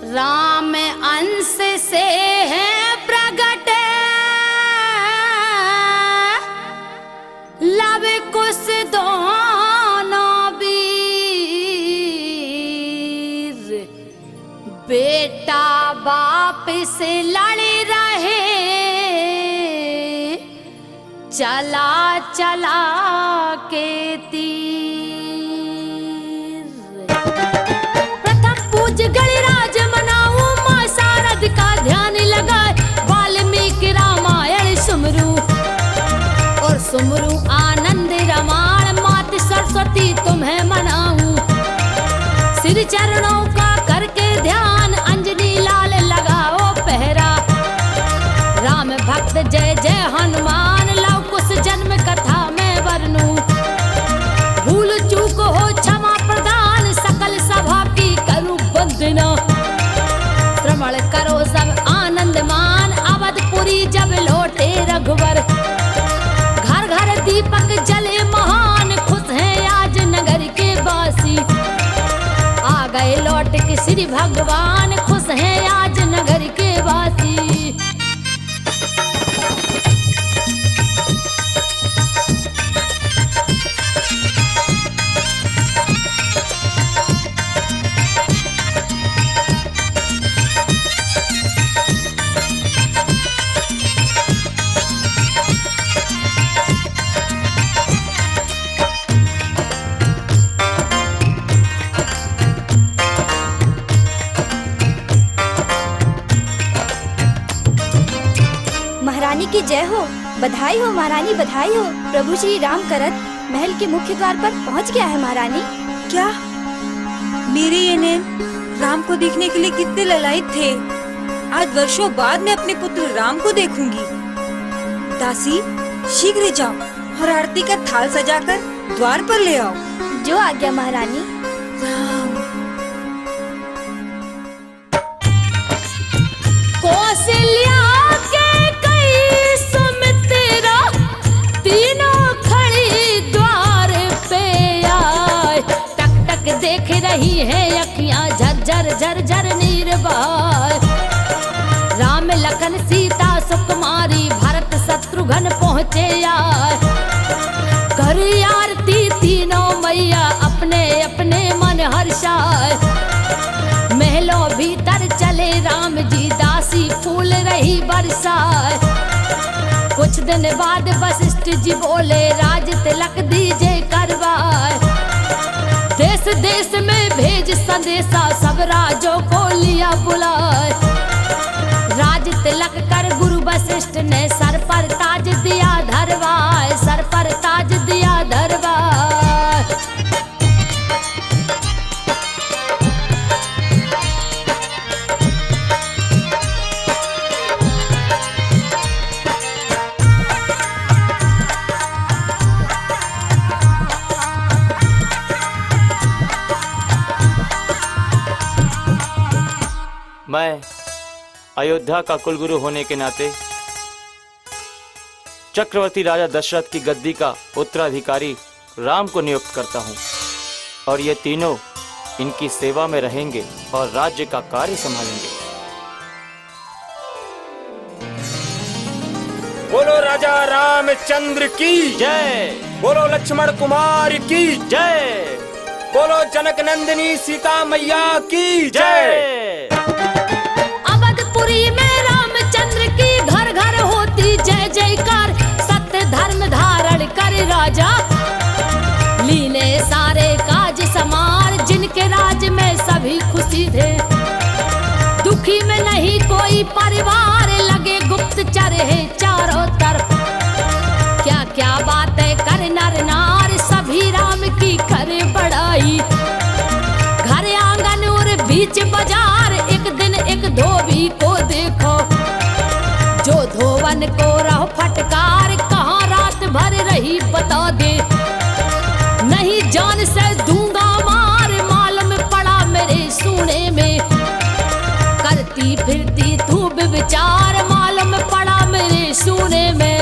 राम अंश से है प्रगट लव कुश दोनों वीर, बेटा बाप से लड़ रहे चला चला के तीर। प्रथम पूज गणराज मनाऊं मां शारद का ध्यान लगाए, वाल्मीकि रामायण सुमरू और सुमरू आनंद रामायण, मात सरस्वती तुम्हें मनाऊं। श्री चरणों का करके ध्यान, अंजनी लाल लगाओ पहरा। राम भक्त जय जय हनुमान, लव कुश जन्म कथा में वर्णूं। भूल चूक हो क्षमा प्रदान, सकल सभा की करूं वंदना। श्रवण करो सब आनंद मान, अवधपुरी जब लौटे रघुवर। घर घर दीपक जले महान, खुश हैं आज नगर के वासी। आ गए लौट के श्री भगवान, खुश हैं आज नगर के वासी। महारानी की जय हो, बधाई हो महारानी, बधाई हो। प्रभु श्री राम करत महल के मुख्य द्वार पर पहुंच गया है महारानी। क्या मेरे ये नैन राम को देखने के लिए कितने ललायित थे। आज वर्षों बाद मैं अपने पुत्र राम को देखूंगी। दासी शीघ्र जाओ और आरती का थाल सजाकर द्वार पर ले आओ। जो आज्ञा महारानी। राम कौशल्या के कई सुमित्रा, तीनों खड़ी द्वार पे आए। टक टक देख रही है अखियां, झरझर झरझर नीर बहाए। राम लखन सीता सुकुमारी, भरत शत्रुघ्न पहुँचे आए। कर आरती तीनों मैया, अपने अपने मन हर्षाए। महलों भीतर चले राम जी, दासी फूल रही बरसाए। कुछ दिन बाद वशिष्ठ जी बोले, राज तिलक दीजे करवाए। देश देश में भेज संदेशा, सब राजों को लिया बुलाए। राज तिलक कर गुरु वशिष्ठ ने सर पर ताज दिया धरवाए, सर पर ताज दिया धरवाए। मैं अयोध्या का कुलगुरु होने के नाते चक्रवर्ती राजा दशरथ की गद्दी का उत्तराधिकारी राम को नियुक्त करता हूं, और ये तीनों इनकी सेवा में रहेंगे और राज्य का कार्य संभालेंगे। बोलो राजा रामचंद्र की जय, बोलो लक्ष्मण कुमार की जय, बोलो जनक नंदिनी सीता मैया की जय। अवधपुरी में रामचंद्र की घर घर होती जय जयकार। सत्य धर्म धारण कर राजा, लीने सारे काज समार। जिनके राज में सभी खुशी थे, दुखी में नहीं कोई परिवार। लगे गुप्तचर है चारों तरफ, क्या क्या बातें कर नर नार। सभी राम की करे बड़ाई, घर आंगन और बीच बाजार। एक दिन एक धोबी को देखो, जो धोवन को रहो फटकार। कहाँ रात भर रही बता दे, नहीं जान से दूंगा मार। मालूम पड़ा मेरे सुने में, करती फिरती तू विचार। मालूम पड़ा मेरे सुने में।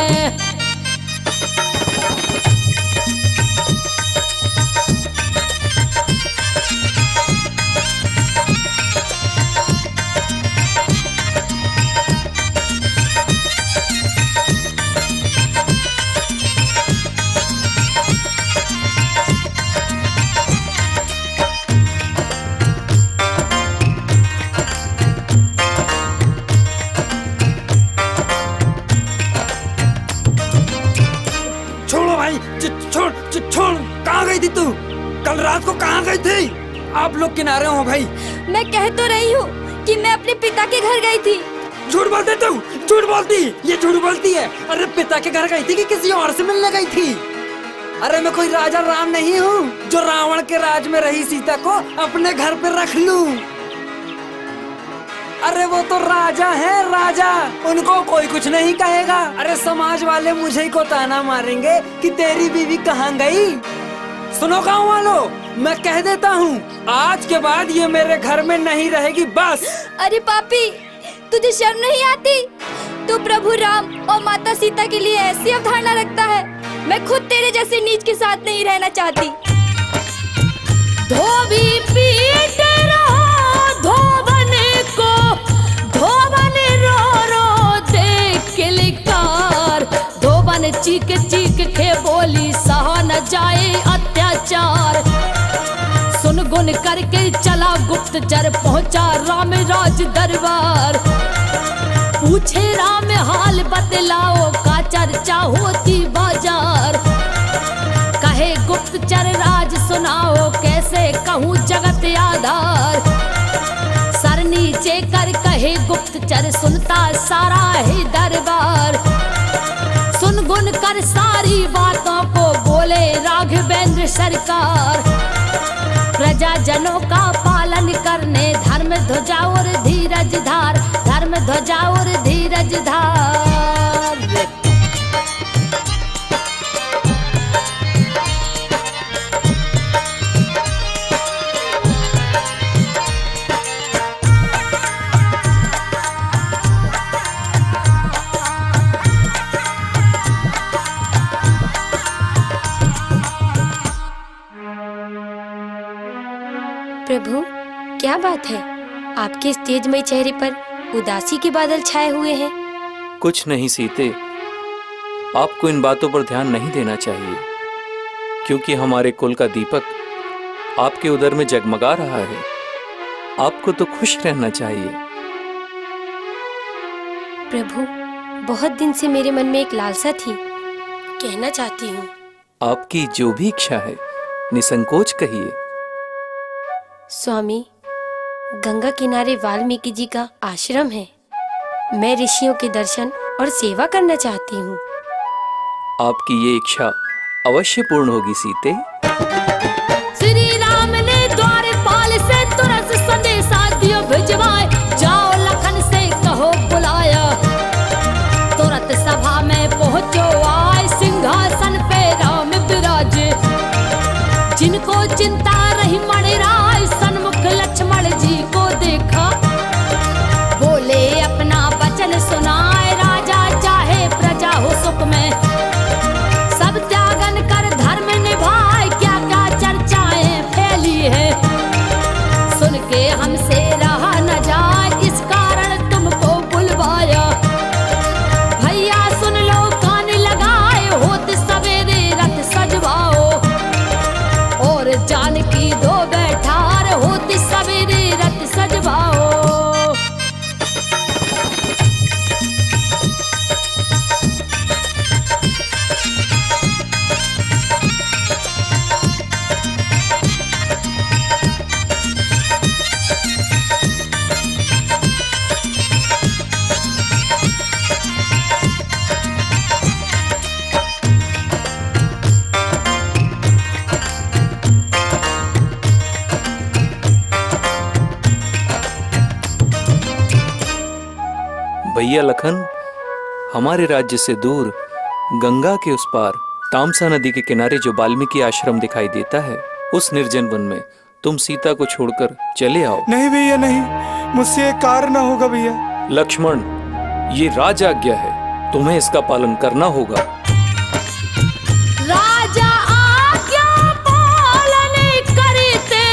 भाई? मैं कह तो रही हूँ कि मैं अपने पिता के घर गई थी। झूठ बोलते तू, झूठ बोलती, ये झूठ बोलती है। अरे पिता के घर गई थी कि किसी और से मिलने गई थी? अरे मैं कोई राजा राम नहीं हूँ जो रावण के राज में रही सीता को अपने घर पे रख लूं। अरे वो तो राजा है, राजा, उनको कोई कुछ नहीं कहेगा। अरे समाज वाले मुझे ही को ताना मारेंगे कि तेरी बीवी कहाँ गई। सुनो गाँव वालों, मैं कह देता हूँ आज के बाद ये मेरे घर में नहीं रहेगी बस। अरे पापी, तुझे शर्म नहीं आती? तू प्रभु राम और माता सीता के लिए ऐसी अवधारणा रखता है। मैं खुद तेरे जैसे नीच के साथ नहीं रहना चाहती। धोबी पीट रहा धोबन को, धोबन रो रो देख के लिकार। धोबन चीख चीख के बोली सहा न जाए अत्याचार। सुन गुन करके चला गुप्तचर, पहुंचा राम राज दरबार। पूछे राम हाल बतलाओ, का चर्चा होती बाजार। कहे गुप्तचर राज सुनाओ, कैसे कहूँ जगत आधार। सर नीचे कर कहे गुप्तचर, सुनता सारा ही दरबार। सुन गुन कर सारी बातों को बोले राघवेंद्र सरकार। प्रजाजनों का पालन करने धर्म ध्वजा और धीरज धार, धर्म ध्वजा और धीरज धार। प्रभु, क्या बात है? आपके इस तेजमय चेहरे पर उदासी के बादल छाए हुए हैं। कुछ नहीं सीते, आपको इन बातों पर ध्यान नहीं देना चाहिए, क्योंकि हमारे कुल का दीपक आपके उदर में जगमगा रहा है। आपको तो खुश रहना चाहिए। प्रभु, बहुत दिन से मेरे मन में एक लालसा थी, कहना चाहती हूँ। आपकी जो भी इच्छा है निसंकोच कहिए। स्वामी, गंगा किनारे वाल्मीकि जी का आश्रम है। मैं ऋषियों के दर्शन और सेवा करना चाहती हूँ। आपकी ये इच्छा अवश्य पूर्ण होगी सीते। श्री राम ने द्वारपाल से तुरंत संदेशा दियो भिजवाए। जाओ लखन से कहो बुलाया, तुरंत सभा में पहुँचो आए। सिंहासन पे राम विराजे, जिनको चिंता रही मणिराय। सन्मुख लक्ष्मण जी को देखा, बोले अपना वचन सुनाए। राजा चाहे प्रजा हो सुख में, सब त्यागन कर धर्म निभाए। क्या क्या चर्चाएं फैली है, सुन के हमसे रहा न जाए। इस कारण तुमको बुलवाया। भैया सुन लो कान लगाए, होत सवेरे रथ सजवाओ। और जानकी दो बैठार, होती सवेरे रथ सजवाओ। भैया लखन, हमारे राज्य से दूर गंगा के उस पार तामसा नदी के किनारे जो वाल्मीकि आश्रम दिखाई देता है, उस निर्जन वन में तुम सीता को छोड़कर चले आओ। नहीं भैया नहीं, मुझसे ये कार्य न होगा भैया। लक्ष्मण, ये राज आज्ञा है, तुम्हें इसका पालन करना होगा। राजा आज्ञा पालन करते,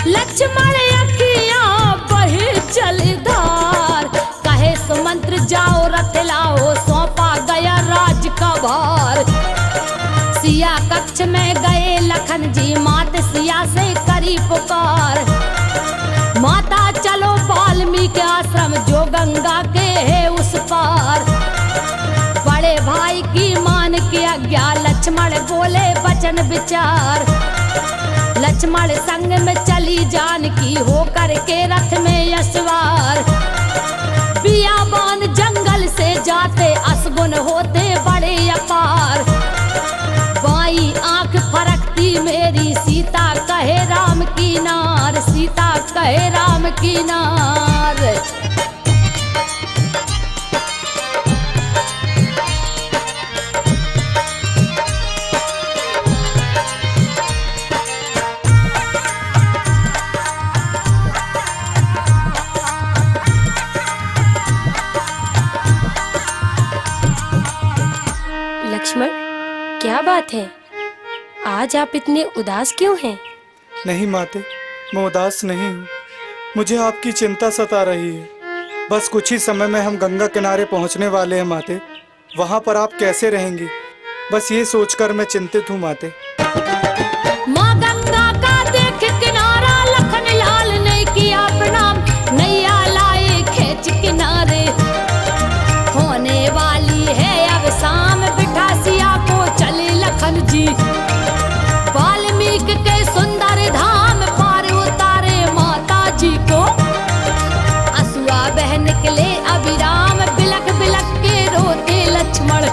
लक्ष्मण अखियां बहे जलधार। कहे सुमंत्र जाओ रथ लाओ, सौंपा गया राज का भार। सिया कक्ष में गए लखन जी, मात सिया से करी पुकार। माता चलो वाल्मीकि आश्रम, जो गंगा के है उस पार। बड़े भाई की मान की आज्ञा, लक्ष्मण बोले वचन विचार। लक्ष्मण संग में चली जानकी हो करके रथ में असवार। बियाबान जंगल से जाते असगुन होते बड़े अपार। बाई आंख फरकती मेरी सीता कहे राम की नार, सीता कहे राम की नार। लक्ष्मण, क्या बात है? आज आप इतने उदास क्यों हैं? नहीं माते, मैं उदास नहीं हूँ। मुझे आपकी चिंता सता रही है। बस कुछ ही समय में हम गंगा किनारे पहुँचने वाले हैं माते। वहाँ पर आप कैसे रहेंगी, बस ये सोचकर मैं चिंतित हूँ माते। माँ गंगा का देख किनारा, लखन लाल ने किया प्रणाम। नैया लाए खेच किनारे, होने वाली है अब शाम। बिठा सिया को चले लखन जी, वाल्मीकि के सुंदर धाम पार उतारे माता जी को। असुआ बह निकले अभिराम, बिलक बिलक के रोते लक्ष्मण।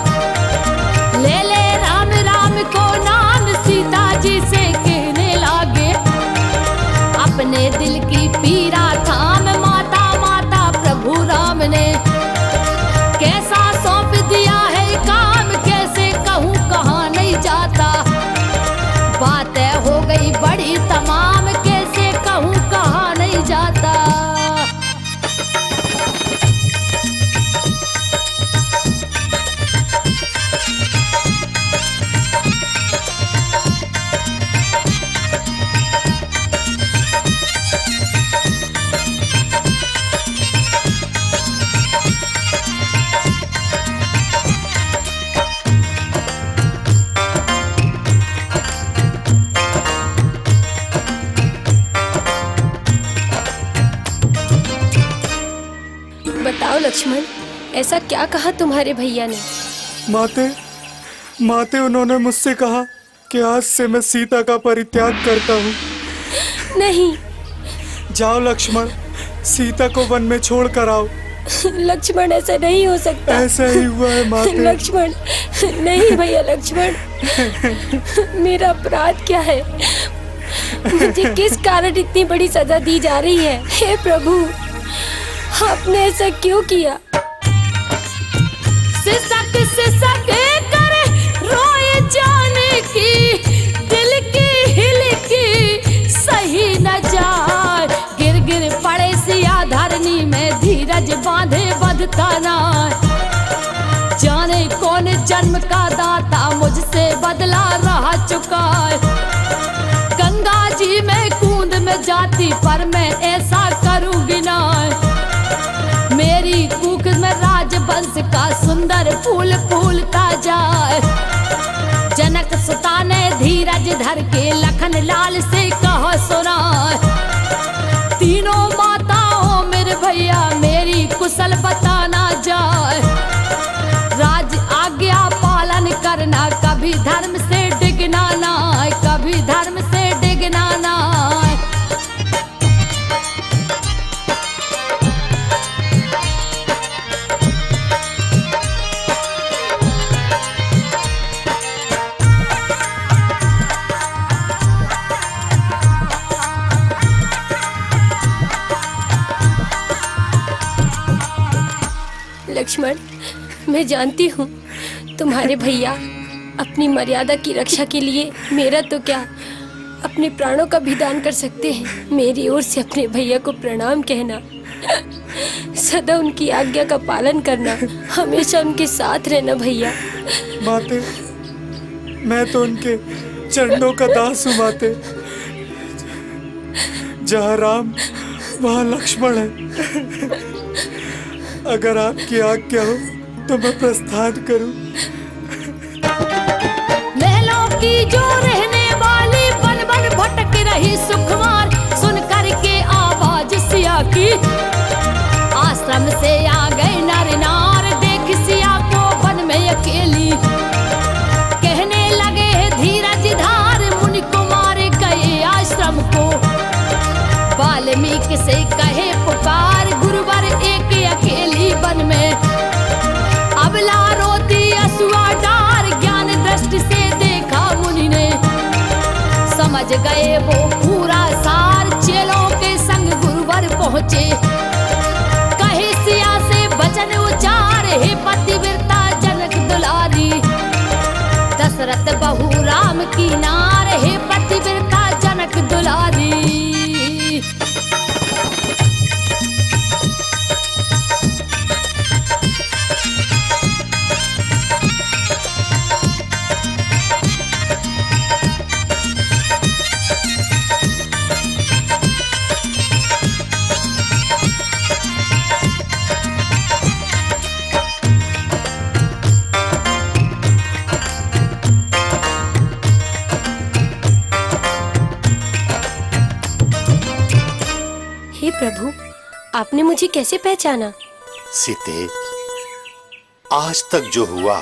ले ले राम राम को नाम, सीता जी से कहने लागे। अपने दिल की पीरा थाम, माता माता प्रभु राम ने कैसा सौंप दिया है काम। कैसे कहूँ कहाँ नहीं जाता, बातें हो गई बड़ी तमाम। कैसे कहूँ कहाँ नहीं जाता। बताओ लक्ष्मण, ऐसा क्या कहा तुम्हारे भैया ने? माते, माते उन्होंने मुझसे कहा कि आज से मैं सीता का परित्याग करता हूँ। नहीं। जाओ लक्ष्मण, सीता को वन में छोड़ कर आओ। लक्ष्मण, ऐसा नहीं हो सकता। ऐसा ही हुआ है माते। लक्ष्मण, नहीं भैया लक्ष्मण, मेरा अपराध क्या है? मुझे किस कारण इतनी बड़ी सजा दी जा रही है? हे प्रभु, आपने ऐसा क्यों किया? सिसक सिसक करे रोए जाने की, दिल की हिल की सही न जाए। गिर गिर पड़े सिया धरनी में, धीरज बांधे बधता ना। जाने कौन जन्म का दाता मुझसे बदला रहा चुका है। गंगा जी में कूद में जाती, पर मैं ऐसा करूँगी ना। मेरी कूख में राजवंश का सुंदर फूल फूलता जाए। जनक सुता ने धीरज धर के लखन लाल से कहा सुना। तीनों माताओं मेरे भैया मेरी कुशल बताना जाए। राज आज्ञा पालन करना, कभी धर्म से डिगना ना, कभी धर्म से डिगना ना। लक्ष्मण, मैं जानती हूँ तुम्हारे भैया अपनी मर्यादा की रक्षा के लिए मेरा तो क्या, अपने प्राणों का भी दान कर सकते हैं। मेरी ओर से अपने भैया को प्रणाम कहना, सदा उनकी आज्ञा का पालन करना, हमेशा उनके साथ रहना भैया। माते, मैं तो उनके चरणों का दास हूँ माते। जहाँ राम वहाँ लक्ष्मण है। अगर आपकी आज्ञा हो तो मैं प्रस्थान करूं। महलों की जो रहने वाली बन बन भटक रही सुखवार, सुन कर के आवाज सिया की आश्रम से आ गए नर नार। देख सिया को वन में अकेली, कहने लगे धीरज धार। मुनि कुमार गए एक से कहे पुकार गुरुवर एक अकेली वन में। अबला रोती असुआ डार ज्ञान दृष्टि से देखा मुनि ने। समझ गए वो पूरा सार चेलों के संग गुरुवर पहुँचे। कहे सिया से वचन उचार हे पतिव्रता जनक दुलारी। दशरथ बहु राम की नार हे पतिव्रता जनक दुलारी। हे प्रभु, आपने मुझे कैसे पहचाना? सीते, आज तक जो हुआ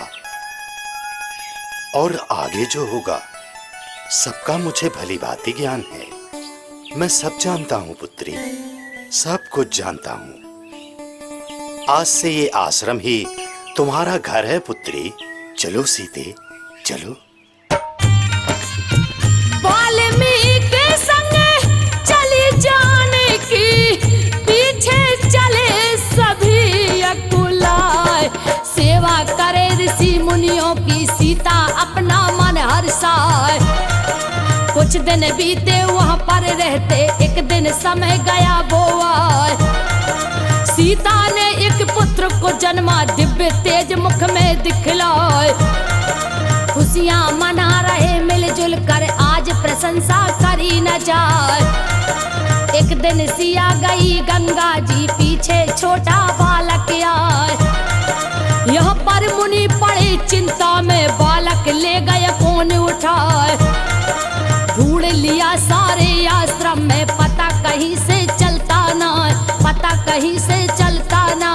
और आगे जो होगा सबका मुझे भली भांति ज्ञान है। मैं सब जानता हूँ पुत्री, सब कुछ जानता हूँ। आज से ये आश्रम ही तुम्हारा घर है पुत्री। चलो सीते, चलो। वाल्मीकि संग चली जाने की पीछे चले सभी अकुलाए। सेवा करे ऋषि मुनियों की सीता अपना मन हर्षाए। कुछ दिन बीते वहाँ पर रहते एक दिन समय गया वो आए। सीता ने एक पुत्र को जन्मा दिव्य तेज मुख में दिखलाए। खुशियाँ मना रहे मिलजुल कर आज प्रशंसा करी न जाए। एक दिन सिया गई गंगा जी पीछे छोटा बालक आए। यहाँ पर मुनि पड़े चिंता में बालक ले गए कौन उठाए। ढूंढ लिया सारे आश्रम में पता कहीं से चलता ना, पता कहीं से चलता ना।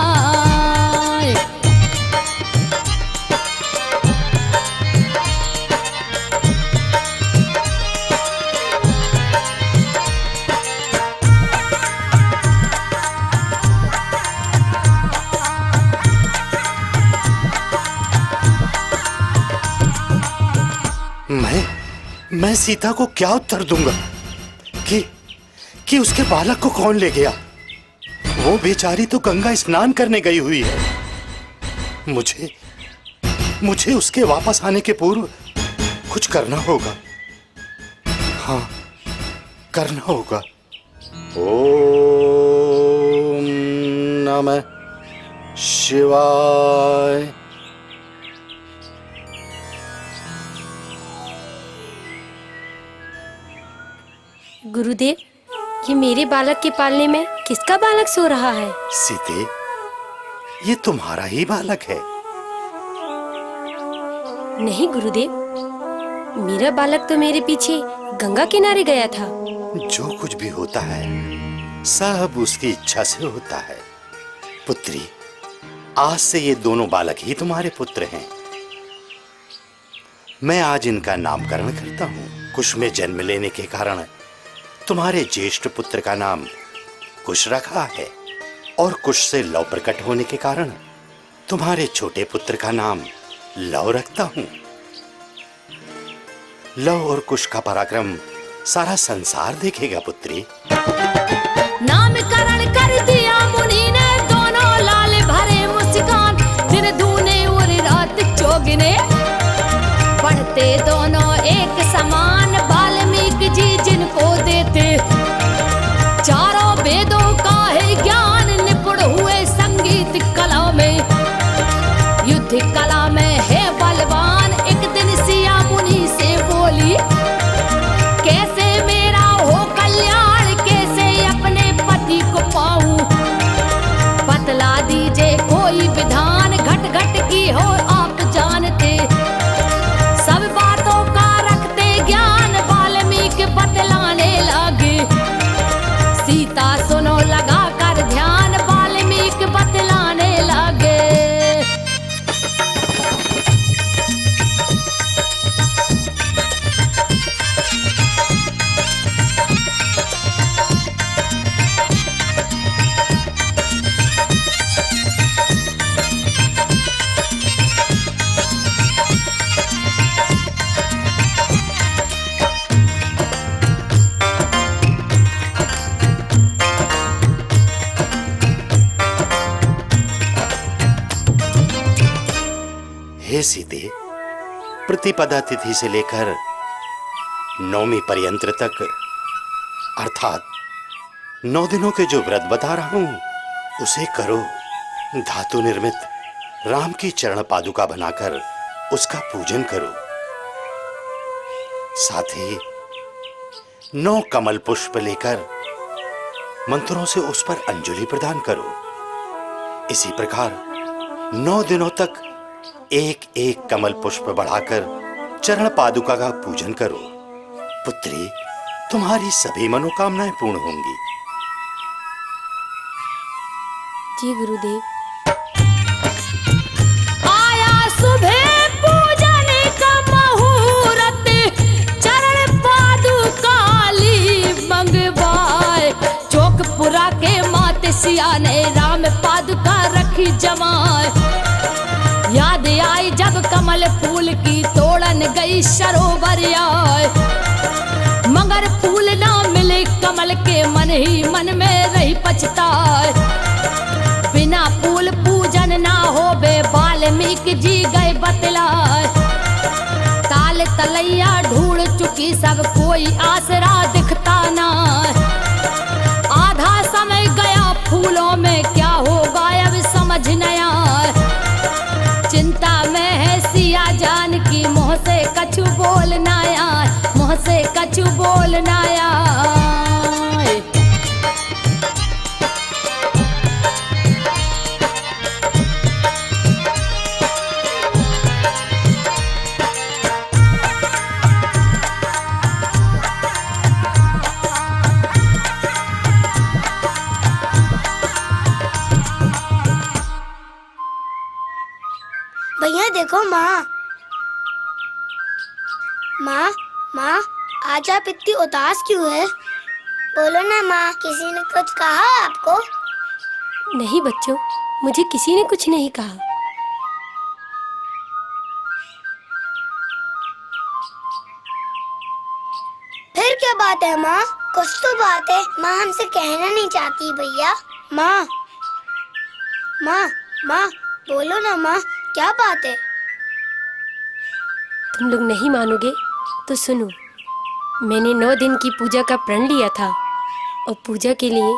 मैं सीता को क्या उत्तर दूंगा कि उसके बालक को कौन ले गया? वो बेचारी तो गंगा स्नान करने गई हुई है। मुझे उसके वापस आने के पूर्व कुछ करना होगा। हाँ, करना होगा। ओम नमः शिवाय। गुरुदेव, ये मेरे बालक के पालने में किसका बालक सो रहा है? सीते, ये तुम्हारा ही बालक है। नहीं गुरुदेव, मेरा बालक तो मेरे पीछे गंगा किनारे गया था। जो कुछ भी होता है सब उसकी इच्छा से होता है। पुत्री, आज से ये दोनों बालक ही तुम्हारे पुत्र हैं। मैं आज इनका नामकरण करता हूँ। कुश में जन्म लेने के कारण तुम्हारे ज्येष्ठ पुत्र का नाम कुश रखा है और कुश से लव प्रकट होने के कारण तुम्हारे छोटे पुत्र का नाम लव रखता हूँ। लव और कुश का पराक्रम सारा संसार देखेगा पुत्री। नामकरण कर दिया मुनि ने, दोनों लाल भरे मुस्कान, दिन दूने और रात चौगुने, पढ़ते दोनों एक समान। वाल्मीकि जी जिनको देते चारों वेदों का है ज्ञान, निपुण हुए संगीत कला में, युद्ध कला में है बलवान। एक दिन सिया मुनि से बोली, कैसे मेरा हो कल्याण, कैसे अपने पति को पाऊं, बतला दीजिए कोई विधान, घट घट की हो आप जानते, सब बातों का रखते ज्ञान। वाल्मीकि बतलाने लगे, सीता सुनो लगा कर ध्यान, वाल्मीकि बतलाने लगे। हे सीते, प्रतिपदा तिथि से लेकर नौमी पर्यंत तक अर्थात 9 दिनों के जो व्रत बता रहा हूं उसे करो। धातु निर्मित राम की चरण पादुका बनाकर उसका पूजन करो। साथ ही 9 कमल पुष्प लेकर मंत्रों से उस पर अंजलि प्रदान करो। इसी प्रकार 9 दिनों तक एक एक कमल पुष्प बढ़ाकर चरण पादुका का पूजन करो। पुत्री, तुम्हारी सभी मनोकामनाएं पूर्ण होंगी। जी गुरुदेव। आया सुबह पूजन का मुहूर्त, चरण पादुका ली मंगवाए। चौकपुरा के माते सिया ने राम पादुका रखी जमाए। याद आई जब कमल फूल की तोड़न गई सरोवर आए। मगर फूल ना मिले कमल के, मन ही मन में रही पछताए। बिना फूल पूजन ना हो बे, वाल्मीकि जी गए बतलाए। ताल तलैया ढूंढ चुकी सब, कोई आसरा दिखता ना। आधा समय गया फूलों में, क्या होगा अब समझ न आए। चिंता में है सिया जान की, मुँह से कछु बोलना आए, मुँह से कछु बोलना आए। भैया देखो माँ। माँ, माँ, आज आप इतनी उदास क्यों है? बोलो ना माँ, किसी ने कुछ कहा आपको? नहीं बच्चों, मुझे किसी ने कुछ नहीं कहा। फिर क्या बात है माँ? कुछ तो बात है, माँ हमसे कहना नहीं चाहती भैया। माँ, माँ, माँ, बोलो ना माँ, क्या बात है? तुम लोग नहीं मानोगे तो सुनो। मैंने 9 दिन की पूजा का प्रण लिया था और पूजा के लिए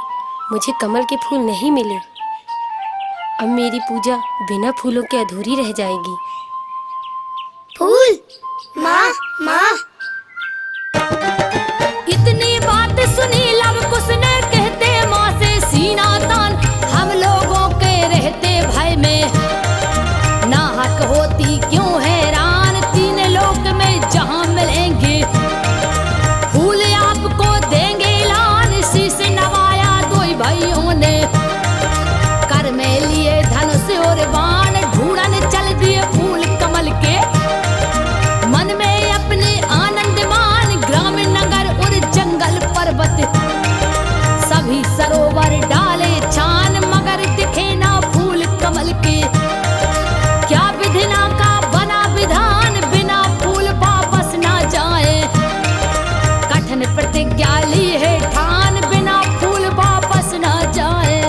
मुझे कमल के फूल नहीं मिले। अब मेरी पूजा बिना फूलों के अधूरी रह जाएगी। फूल? माँ, माँ। इतनी बात सुनी लव कुश ने, कहते माँ से सीना तान। हम लोगों के रहते भय में, नाहक होती क्यों हैरान। 3 लोक में जहाँ मिलेंगे फूल आपको देंगे लान। शीश नवाया 2 भाइयों ने, कर में लिए धनुष और बाण। ढूंढन चल दिए फूल कमल के, मन में अपने आनंद मान। ग्राम नगर और जंगल पर्वत सभी सरोवर डाले छान, मगर दिखे ना फूल कमल के। क्या विधिना का बना विधान, बिना फूल वापस ना जाए। कठिन प्रतिज्ञा ली है ठान, बिना फूल वापस ना जाए।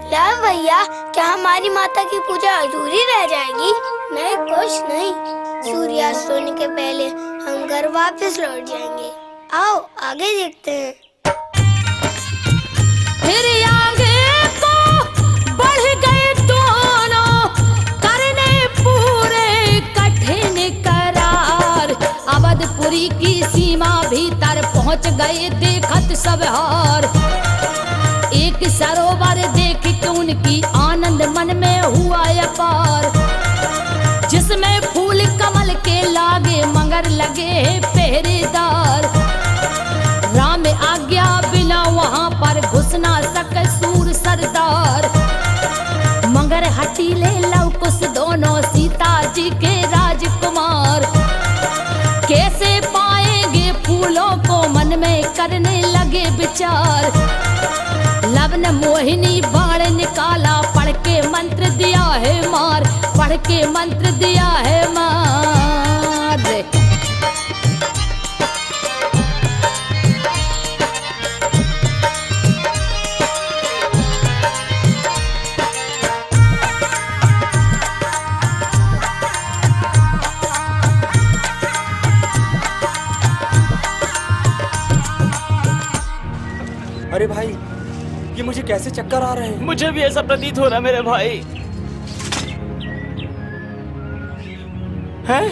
लव भैया, क्या हमारी माता की पूजा अधूरी रह जाएगी? नहीं, कुछ नहीं। सूर्यास्त होने के पहले हम घर वापस लौट जाएंगे। आओ आगे देखते हैं। फिर आगे को बढ़ गए दोनों, करने पूरे कठिन करार। अवधपुरी की सीमा भीतर पहुंच गए, देखत सब हार। एक सरोवर देख के उनकी आनंद मन में हुआ अपार। जिसमें फूल कमल के लागे, मगर लगे पहरेदार। राम आज्ञा बिना वहां पर घुस ना सके सूर सरदार। मगर हटीले लव कुश दोनों करने लगे विचार। लवन मोहिनी बाण निकाला, पढ़ के मंत्र दिया है मार, पढ़ के मंत्र दिया है मार। अरे भाई, ये मुझे कैसे चक्कर आ रहे हैं? मुझे भी ऐसा प्रतीत हो रहा मेरे भाई। हैं?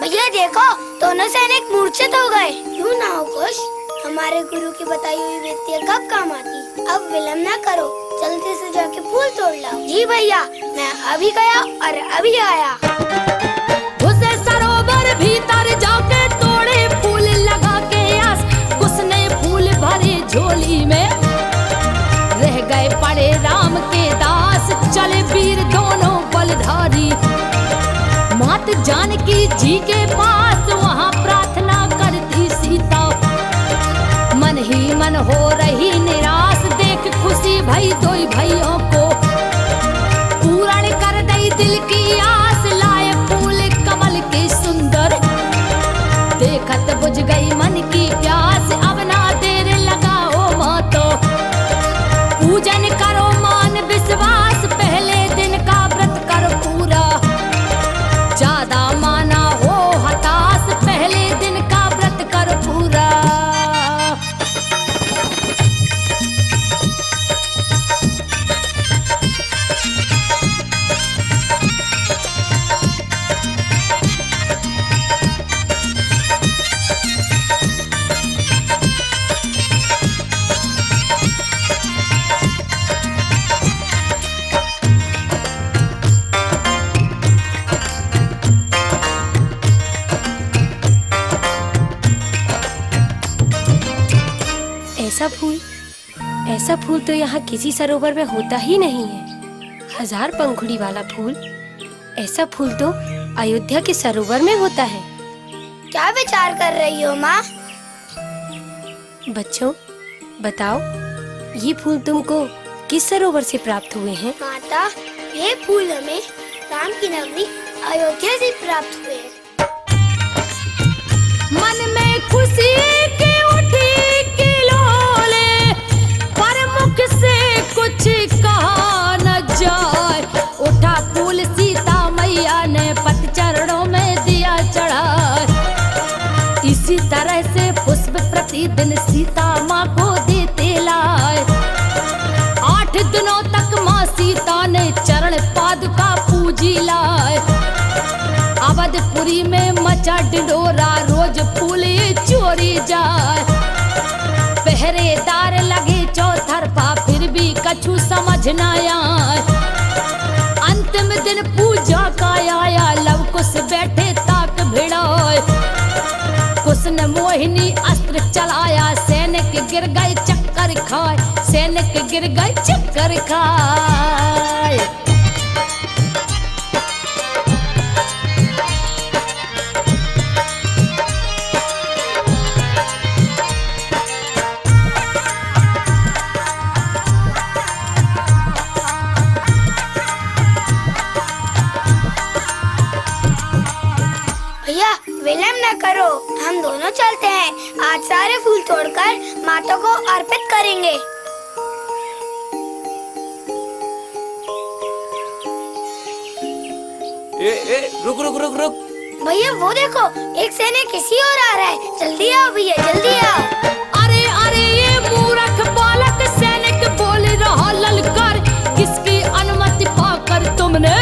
भैया देखो, दोनों सैनिक मूर्छित हो गए। क्यों ना हो कुश, हमारे गुरु की बताई हुई विद्या कब काम आती। अब विलम्ब न करो, जल्दी से जाके फूल तोड़ लाओ। जी भैया, मैं अभी गया और अभी आया। घुसे सरोवर भीतर जाके तोड़े फूल लगा के आस, उसने फूल भरे झोली में, रह गए पड़े राम के दास। चले वीर दोनों बलधारी, मात जानकी जी के पास, वहाँ प्रार्थना करती सीता। मन ही मन हो रही निराश, देख खुशी भई दोई भाइयों को, पूर्ण कर दई दिल की आस। लाए फूल कमल के सुंदर, देखत बुझ गई मन की प्यास। अब ना देर लगाओ मातो, पूजन करो मान विश्वास। पहले दिन का व्रत करो पूरा, ज्यादा माना हो हताश। पहले दिन का व्रत करो पूरा। ऐसा फूल तो यहाँ किसी सरोवर में होता ही नहीं है। 1000 पंखुड़ी वाला फूल, ऐसा फूल तो अयोध्या के सरोवर में होता है। क्या विचार कर रही हो माँ? बच्चों बताओ, ये फूल तुमको किस सरोवर से प्राप्त हुए हैं? माता, ये फूल हमें राम की नगरी अयोध्या से प्राप्त हुए हैं। मन में खुशी की उठी किलोले, पर मुख से कुछ कहा न जाए। उठा फूल सीता मैया ने पत चरणों में दिया चढ़ाए। इसी तरह से पुष्प प्रतिदिन सीता माँ को देते लाए। 8 दिनों तक माँ सीता ने चरण पादुका पूजी लाए। अवधपुरी में मचा डिंडोरा, रोज फूल चोरी जाए। पहरेदार लगे चौतरफा, फिर भी कछु समझ न आए। अंतिम दिन पूजा का आया, लव कुश बैठे ताक भिड़ाए। कुश ने मोहिनी अस्त्र चलाया, सैनिक गिर गए चक्कर खाए। सैनिक गिर गए चक्कर खाए। विलम्ब न करो, हम दोनों चलते हैं। आज सारे फूल तोड़कर माता को अर्पित करेंगे। रुक रुक रुक रुक। भैया वो देखो, एक सैनिक किसी और आ रहा है। जल्दी आओ भैया, जल्दी आओ। अरे अरे ये मूर्ख बालक, सैनिक बोल रहा ललकार। किसकी अनुमति पाकर तुमने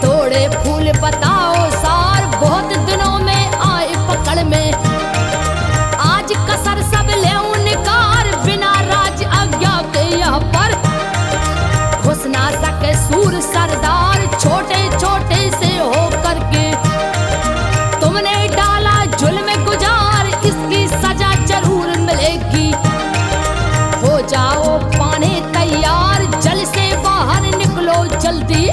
तोड़े फूल? बताओ सार, बहुत दिनों में आए पकड़ में। आज कसर सब ले निकार, बिना राज आज्ञा के यहाँ पर घुस ना सके सूर सरदार। छोटे छोटे से हो करके तुमने डाला जुल्म गुजार, इसकी सजा जरूर मिलेगी। हो जाओ पाने तैयार, जल से बाहर निकलो जल्दी।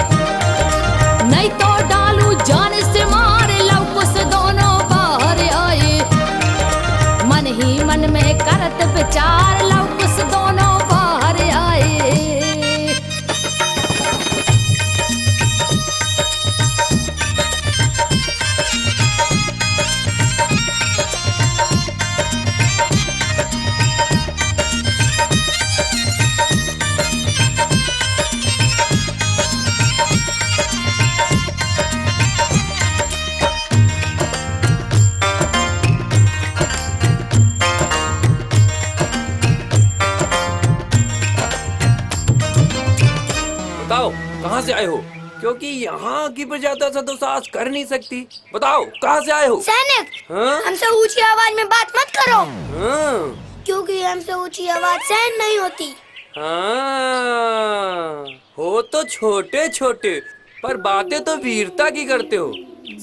से आए हो? क्योंकि यहाँ की प्रजा तो ऐसा तो साहस कर नहीं सकती। बताओ कहाँ से आए हो? सैनिक, हाँ? हमसे ऊंची आवाज में बात मत करो। हाँ? क्योंकि हमसे ऊंची आवाज सहन नहीं होती। हाँ, हो तो छोटे छोटे पर बातें तो वीरता की करते हो।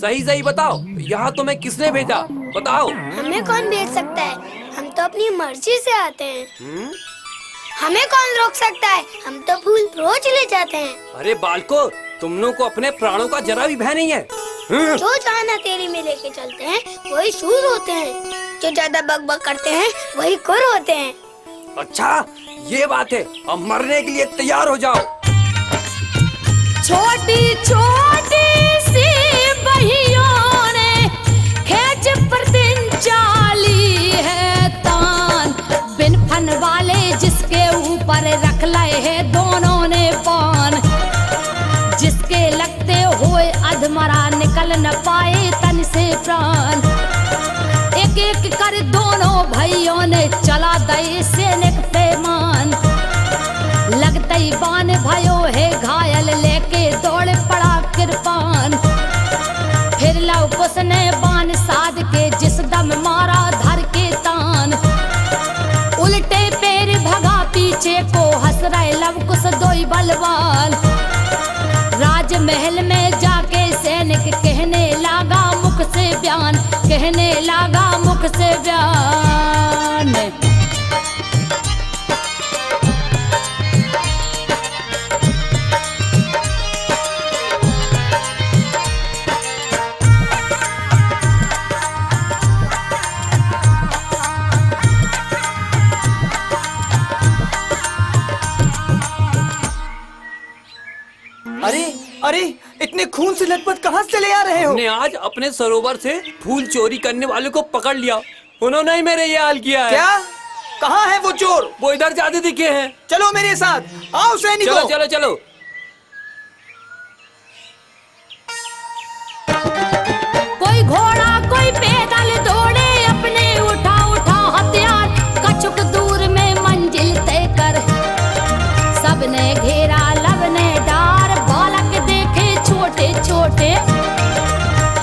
सही सही बताओ, यहाँ तुम्हें किसने भेजा? बताओ। हमें कौन भेज सकता है? हम तो अपनी मर्जी से आते हैं। हमें कौन रोक सकता है? हम तो फूल रोज ले जाते हैं। अरे बालको, तुम लोग को अपने प्राणों का जरा भी भय नहीं है। जो जाना तेरी में लेके चलते हैं वही शूर होते हैं। जो ज्यादा बकबक करते हैं वही कुर होते हैं। अच्छा ये बात है, अब मरने के लिए तैयार हो जाओ। छोटी छोटी सी बहियों ने खेच पर दिन चाली है तान। बिन फन वाले जिसके ऊपर रख लाए है दोनों ने पान। जिसके लगते हुए अधमरा निकल न पाए तन से प्राण। एक एक कर दोनों भाइयों ने चला दए सैनिक पैमान। लगते ही बान भयो है घायल लेके दौड़ पड़ा कृपान। फिर लव कुश ने बान साध के जिस दम मारा धर के तान। उल्टे पैर भगा पीछे को हंस रहे लव कुश दोई बलवान। राजमहल में जाके सैनिक कहने लगा मुख से बयान। कहने लगा मुख से बयान। अरे अरे, इतने खून से लथपथ कहाँ से चले आ रहे हो? हमने आज अपने सरोवर से फूल चोरी करने वाले को पकड़ लिया। उन्होंने ही मेरे ये हाल किया है। क्या? कहाँ है वो चोर? वो इधर जाते दिखे हैं। चलो मेरे साथ, आओ सैनिकों। चलो चलो चलो। कोई घोड़ा कोई पैदल दौड़े अपने उठा उठा हथियार। कछुक दूर में मंजिल तय कर सबने घेरा लब ने डार। बालक देखे छोटे छोटे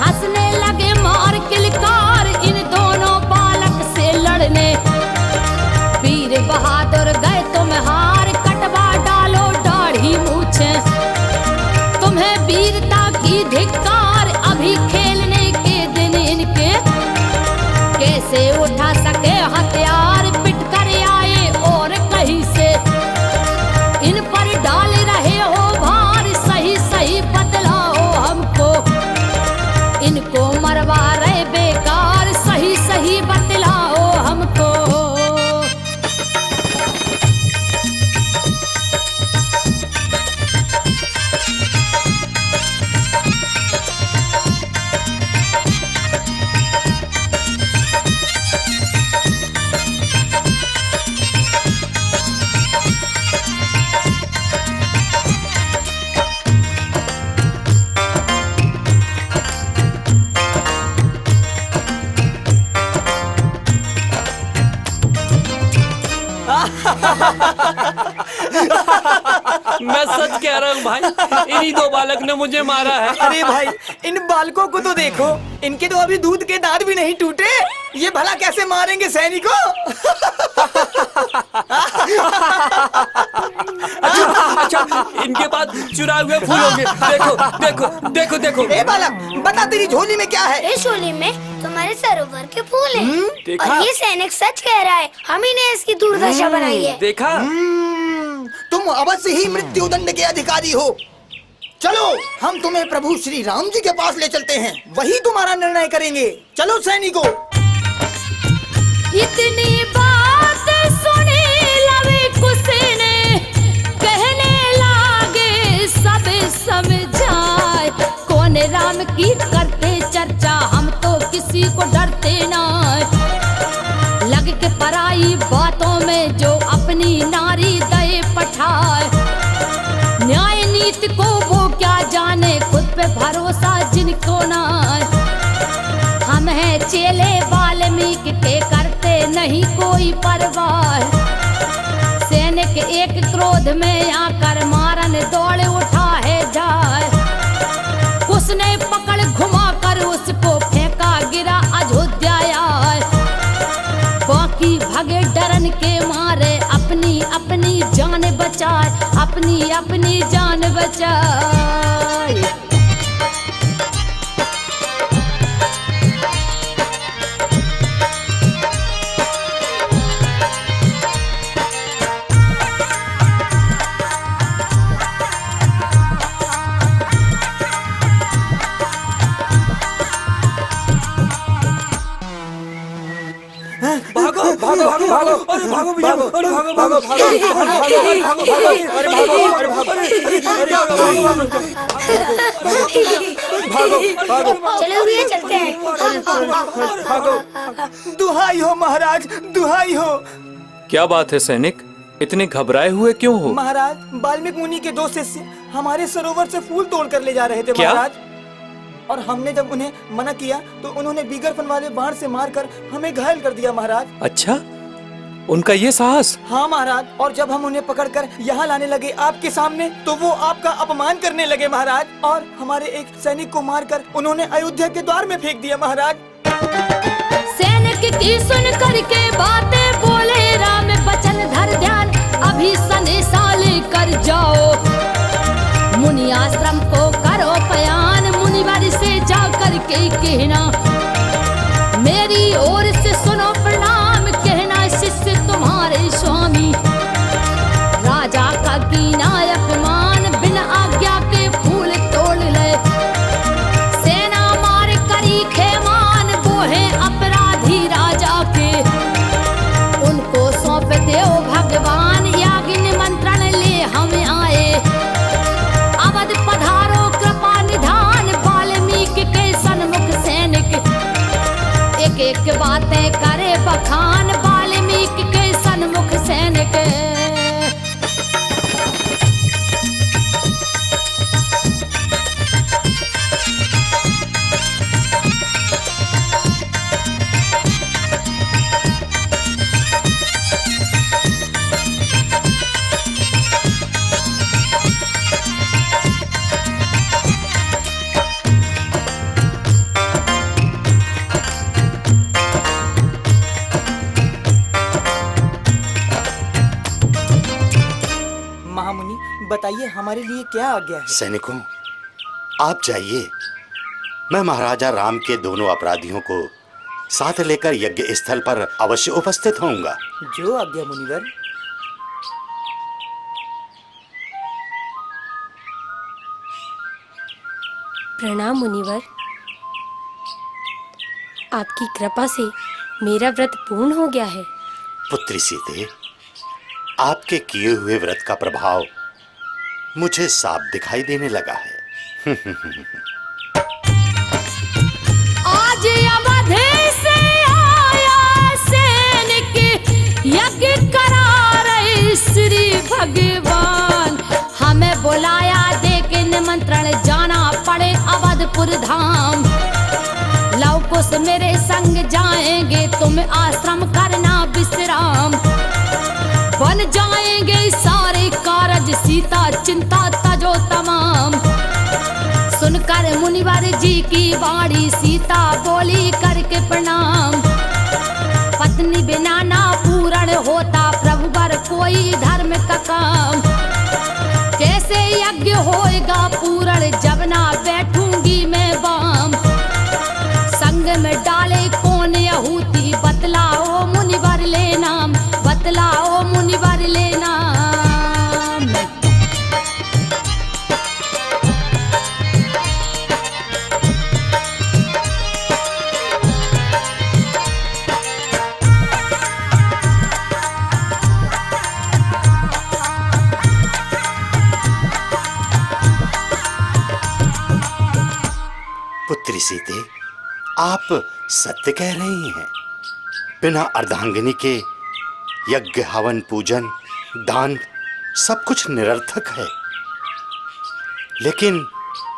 हंसने लगे मार किलकार। इन दोनों बालक से लड़ने वीर बहादुर गए तुम हार। कटवा डालो दाढ़ी मूछे तुम्हें वीरता की धिक्कार। अभी खेलने के दिन इनके कैसे उठा सके हथियार। पिट कर आए और कहीं से इन पर डाल रहे हो भार। सही सही बतलाओ हमको इनको मरवा रहे बेकार। सही सही बतलाओ हमको। मैं सच कह रहा हूँ भाई, इन्हीं दो बालक ने मुझे मारा है। अरे भाई, इन बालकों को तो देखो, इनके तो अभी दूध के दांत भी नहीं टूटे। ये भला कैसे मारेंगे सैनिकों? अच्छा, इनके पास चुराए हुए फूल होंगे। देखो देखो देखो देखो। ए बालक, बता तेरी झोली में क्या है? इस झोली में तुम्हारे सरोवर के फूल हैं। देखा? और ये सैनिक सच कह रहा है, हम ही ने इसकी दुर्दशा बनाई है। देखा? तुम अवश्य ही मृत्यु दंड के अधिकारी हो। चलो, हम तुम्हें प्रभु श्री राम जी के पास ले चलते हैं। वही तुम्हारा निर्णय करेंगे। चलो सैनिकों। इतनी बात सुनी लवे कुश ने कहने लागे सब समझाए। कौन राम की करते चर्चा, हम तो किसी को डरते ना। लग के पराई बातों में जो अपनी नारी दए पठाए। न्याय नीति को वो क्या जाने, खुद पे भरोसा जिनको ना। हम हैं चेले वाल्मीकि के, करते नहीं कोई परवाह। सैनिक एक क्रोध में आकर मारन दौड़ उठा है जाए। उसने पकड़ घुमाकर उसको फेंका, गिरा अयोध्या आए। बाकी भगे डरन के मारे, अपनी अपनी जान बचाए, अपनी अपनी जान बचाए। भागो भागो भागो भागो अरे भागो भैया, अरे भागो भागो भागो अरे भागो अरे भागो भागो चलो भैया चलते हैं। भागो। दुहाई हो महाराज, दुहाई हो। क्या बात है सैनिक, इतने घबराए हुए क्यों हो? महाराज, वाल्मीकि मुनि के 2 शिष्य हमारे सरोवर से फूल तोड़ कर ले जा रहे थे क्या? महाराज, और हमने जब उन्हें मना किया तो उन्होंने बीगरफन वाले बाण से मारकर हमें घायल कर दिया महाराज। अच्छा, उनका ये साहस? हाँ महाराज, और जब हम उन्हें पकड़कर यहाँ लाने लगे आपके सामने तो वो आपका अपमान करने लगे महाराज, और हमारे एक सैनिक को मारकर उन्होंने अयोध्या के द्वार में फेंक दिया महाराज। सैनिक की सुन करके बातें बोले राम, बचन धर ध्यान अभी संदेशा लेकर जाओ। मुनि आश्रम को करो पयान, मुनिवर से जा करके कहना, मेरी ओर से सुनो प्रणाम, कहना शिष्य तुम्हारे स्वामी। राजा का कीना अपमान, बिना आज्ञा के फूल तोड़ ले। सेना मार करी खेमान, वो है अपराधी राजा के। उनको सौंप दो भगवान, याग निमंत्रण ले हम आए। अवध पधारो कृपा निधान, वाल्मीकि के सन्मुख सैनिक। एक एक बातें करे बखान, वाल्मीकि के सन्मुख सैनिक। बताइए हमारे लिए क्या आज्ञा है? सैनिकों, आप जाइए, मैं महाराजा राम के दोनों अपराधियों को साथ लेकर यज्ञ स्थल पर अवश्य उपस्थित होऊंगा। जो आज्ञा मुनिवर। प्रणाम मुनिवर, आपकी कृपा से मेरा व्रत पूर्ण हो गया है। पुत्री सीते, आपके किए हुए व्रत का प्रभाव मुझे साफ दिखाई देने लगा है। आज अवध से आया सैनिक, यज्ञ करा रहे श्री भगवान। हमें बुलाया देख निमंत्रण, जाना पड़े अवधपुर धाम। लव कुश मेरे संग जाएंगे, तुम आश्रम करना विश्राम। बन जाएंगे सारे कारज, सीता चिंता तजो तमाम। सुनकर मुनिवर जी की वाणी, सीता बोली करके प्रणाम। पत्नी बिना ना पूर्ण होता, प्रभु वर कोई धर्म का काम। कैसे यज्ञ होएगा पूर्ण, जब ना बैठूंगी मैं वाम। संग में डाले कौन यहूती, बतलाओ मुनिवर ले नाम, बतलाओ मुनिवर ले नाम। पुत्री सीते, आप सत्य कह रही हैं। बिना अर्धांगिनी के यज्ञ हवन पूजन दान सब कुछ निरर्थक है। लेकिन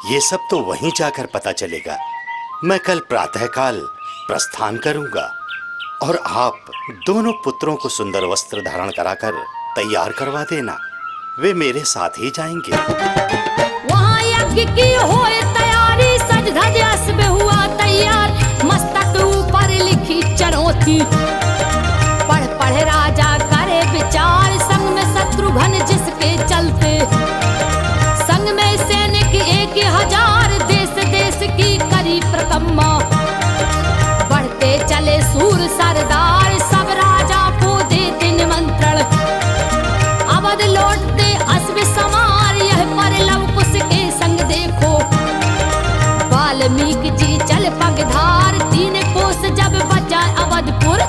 ये सब तो वहीं जाकर पता चलेगा। मैं कल प्रातःकाल प्रस्थान करूंगा और आप दोनों पुत्रों को सुंदर वस्त्र धारण कराकर तैयार करवा देना। वे मेरे साथ ही जाएंगे। वहाँ यज्ञ की होए तैयारी, सज धज अश्व हुआ तैयार, मस्तक ऊपर लिखी चुनौती। पढ़ पढ़ राजा करे विचार, संग में शत्रुघ्न जिसके चलते, संग में सैनिक 1000, देश देश की करी प्रकम्मा। बढ़ते चले सूर सरदार, सब राजा को देते निमंत्रण, अवध लौटते अश्व सवार, यह पर लव कुश के संग देखो। वाल्मीकि जी चल पगधार, 3 कोस जब बचा अवधपुर,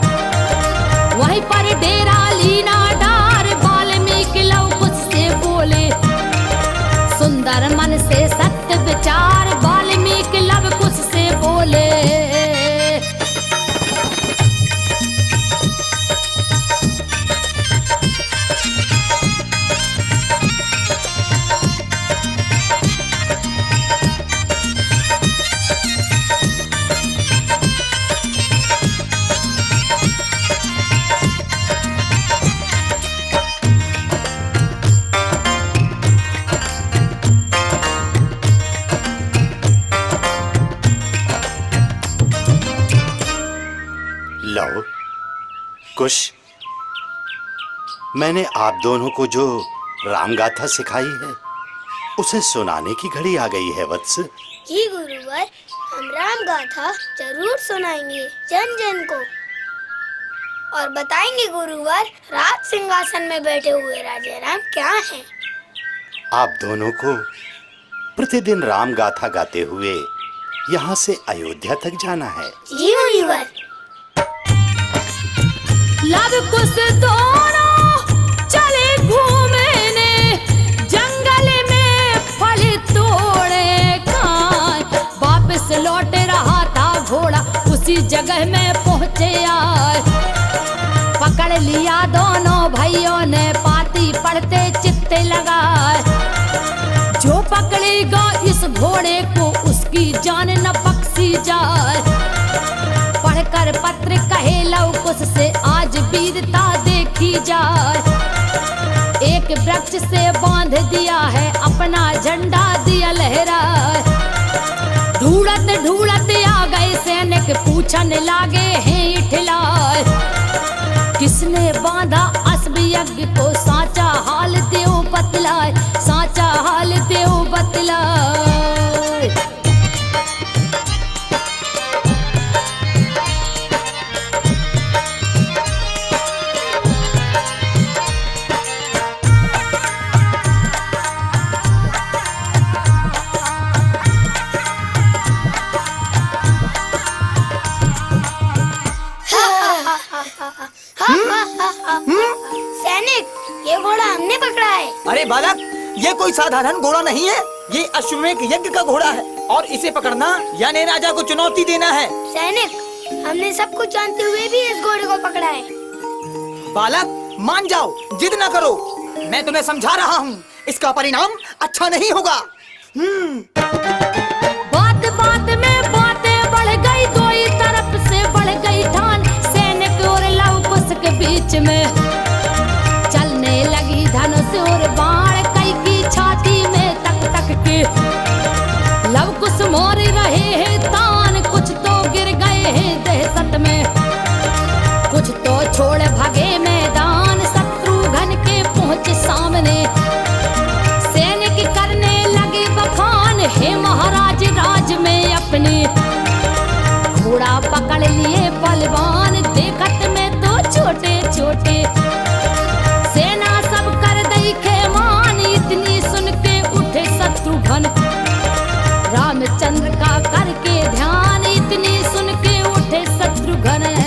वहीं पर डेरा लीना डार। वाल्मीकि लव कुश से बोले, सुंदर मन से सत्य विचार, वाल्मीकि लव कुश से बोले। लो कुश, मैंने आप दोनों को जो रामगाथा सिखाई है उसे सुनाने की घड़ी आ गई है वत्स। जी गुरुवर, हम राम गाथा जरूर सुनाएंगे जन जन को, और बताएंगे गुरुवर राज सिंहासन में बैठे हुए राजा राम क्या हैं। आप दोनों को प्रतिदिन राम गाथा गाते हुए यहाँ से अयोध्या तक जाना है। जी गुरुवर। लव कुश दोनों चले घूमने, जंगल में फल तोड़े खाए। वापस लौट रहा था घोड़ा, उसी जगह में पहुँचे आए। पकड़ लिया दोनों भाइयों ने, पाती पढ़ते चित्ते लगाए। जो पकड़ेगा इस घोड़े को, उसकी जान न बख्शी जाए। पढ़कर पत्र कहे लव कुश से, आज वीरता देखी जाए। एक वृक्ष से बांध दिया है, अपना झंडा दिया लहराए। ढूंढत ढूंढत आ गए सैनिक, पूछने लागे हैं इठलाए। किसने बांधा अश्व यज्ञ को, साचा हाल देव बतलाए, साचा हाल देव बतलाए। सैनिक, ये घोड़ा हमने पकड़ा है। अरे बालक, ये कोई साधारण घोड़ा नहीं है, ये अश्वमेध यज्ञ का घोड़ा है, और इसे पकड़ना यानी राजा को चुनौती देना है। सैनिक, हमने सब कुछ जानते हुए भी इस घोड़े को पकड़ा है। बालक मान जाओ, जिद न करो, मैं तुम्हें समझा रहा हूँ, इसका परिणाम अच्छा नहीं होगा। बात बात में बातें बढ़ गई, दो ही तरफ से बढ़ गई ठान। सैनिक और लव कुश के बीच में चलने लगी धनुष और बाण, कई की छाती में तक तक के। लव कुश मार रहे हैं तान, कुछ तो गिर गए हैं दहशत में, कुछ तो छोड़ भागे मैदान। शत्रुघ्न के पहुंचे सामने, सैनिक करने लगे बखान, हे महाराज राज में अपने। घोड़ा पकड़ लिए बलवान, देखत में तो छोटे छोटे। सेना सब कर दई खेमान, इतनी सुन के उठे शत्रुघ्न। रामचंद्र का करके ध्यान, इतनी सुन के उठे शत्रुघ्न।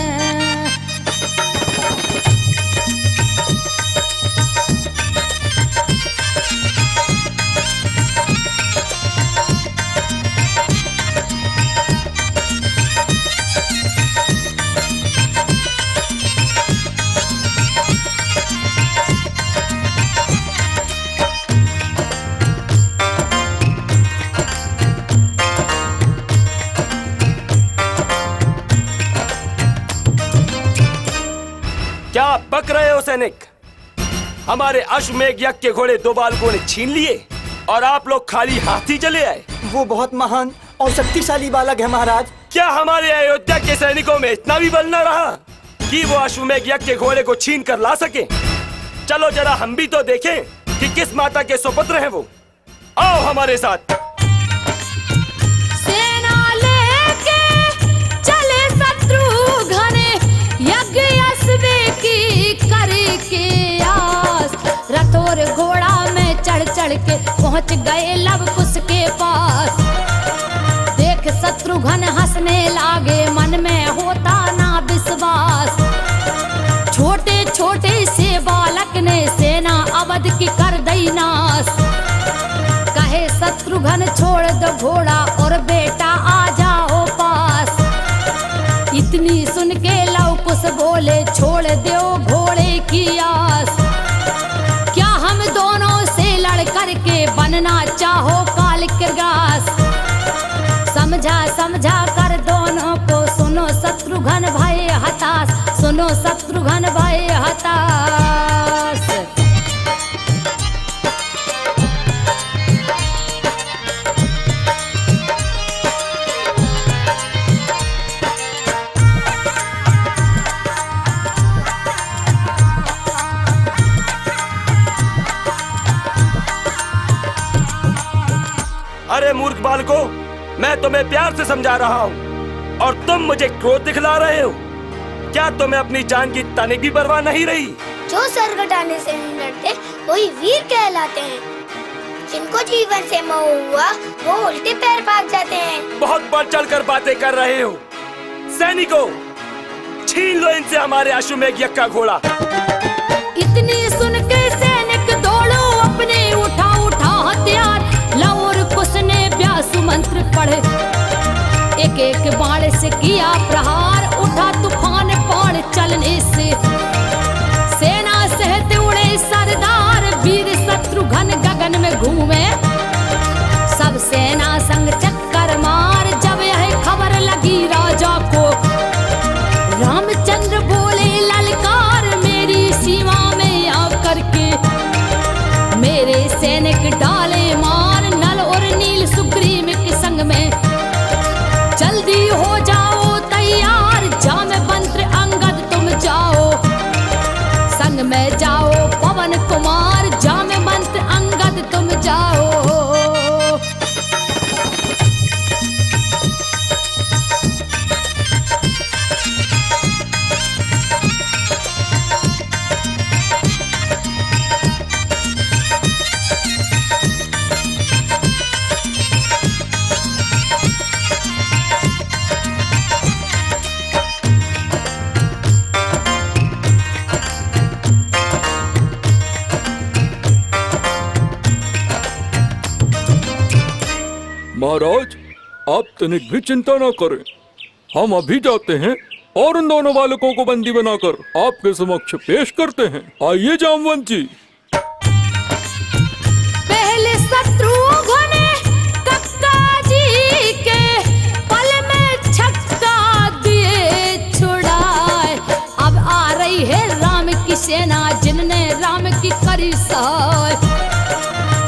क्या बक रहे हो सैनिक? हमारे अश्वमेध यज्ञ के घोड़े 2 बालकों ने छीन लिए। और आप लोग खाली हाथ ही चले आए। वो बहुत महान और शक्तिशाली बालक है महाराज। क्या हमारे अयोध्या के सैनिकों में इतना भी बल न रहा कि वो अश्वमेध यज्ञ के घोड़े को छीन कर ला सके? चलो जरा हम भी तो देखें कि किस माता के सुपुत्र हैं वो। आओ हमारे साथ। सेना लेके चले शत्रुघ्न यज्ञ अश्वे की करके आस। रथ और घोड़ा में चढ़ चढ़ के पहुंच गए लव कुश के पास। देख शत्रुघ्न हंसने लागे मन में होता ना विश्वास। छोटे छोटे से बालक ने सेना अवध की कर दई नाश। कहे शत्रुघ्न छोड़ दो घोड़ा और बेटा आ जाओ पास। इतनी सुन के लव कुश बोले छोड़ दो घोड़े की आस। क्या हम दोनों से लड़ करके बनना चाहो काल किरगास? समझा समझा कर दोनों को सुनो शत्रुघ्न भय हताश। सुनो शत्रुघ्न भय हताश। अरे मूर्ख बालको, मैं तुम्हें प्यार से समझा रहा हूँ और तुम मुझे क्रोध दिखला रहे हो। क्या तुम्हें अपनी जान की तनिक भी परवाह नहीं रही? जो सर कटाने से नहीं डरते वही वीर कहलाते हैं। जिनको जीवन से मोह हुआ वो उल्टे पैर भाग जाते हैं। बहुत बढ़ चढ़ कर बातें कर रहे हो। सैनिकों, छीन लो इनसे हमारे अश्वमेध यज्ञ का घोड़ा। इतनी सुन के सैनिक दौड़ो अपने उठा उठा हथियार। लव और कुश ने व्यास मंत्र पढ़े एक एक बाण से किया प्रहार। उठा तूफान बाण चलने से सेना सहित उड़े सरदार। वीर शत्रुघ्न गगन में घूमे सब सेना संग चक्कर मार। जब यह खबर लगी राजा को रामचंद्र बोले ललकार। मेरी सीमा में आकर के मेरे सैनिक डाले मार। नल और नील सुग्रीव के संग में जल्दी हो जाओ तैयार। जामवंत अंगद तुम जाओ संग में जाओ पवन कुमार। जामवंत अंगद तुम जाओ। महाराज, आप तनिक भी चिंता न करें। हम अभी जाते हैं और उन दोनों बालकों को बंदी बनाकर आपके समक्ष पेश करते हैं। आइए जामवंत जी। पहले शत्रुघ्न कक्का जी के पल में छक्का दिए छुड़ाए। अब आ रही है राम की सेना जिनने राम की करी सहाय।